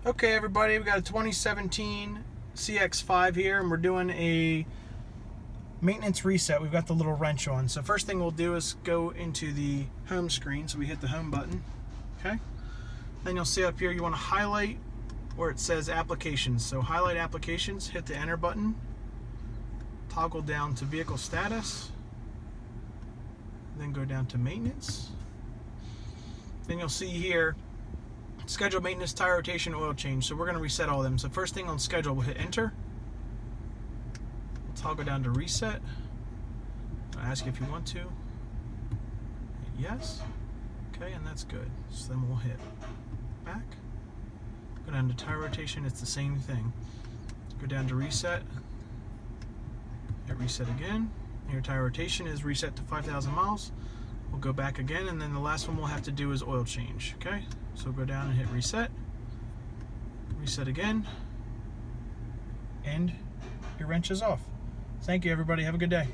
Okay, everybody, we got a 2017 CX-5 here, and we're doing a maintenance reset. We've got the little wrench on. So first thing we'll do is go into the home screen. So we hit the home button, okay? Then you'll see up here you want to highlight where it says applications. So highlight applications, hit the enter button, toggle down to vehicle status, then go down to maintenance. Then you'll see here schedule maintenance, tire rotation, oil change. So we're going to reset all of them. So first thing on schedule, we'll hit enter. We'll toggle down to reset. I'll ask you if you want to. Hit yes. Okay, and that's good. So then we'll hit back. Go down to tire rotation, it's the same thing. Go down to reset. Hit reset again. Your tire rotation is reset to 5,000 miles. We'll go back again, and then the last one we'll have to do is oil change, okay? So go down and hit reset. Reset again. And your wrench is off. Thank you, everybody. Have a good day.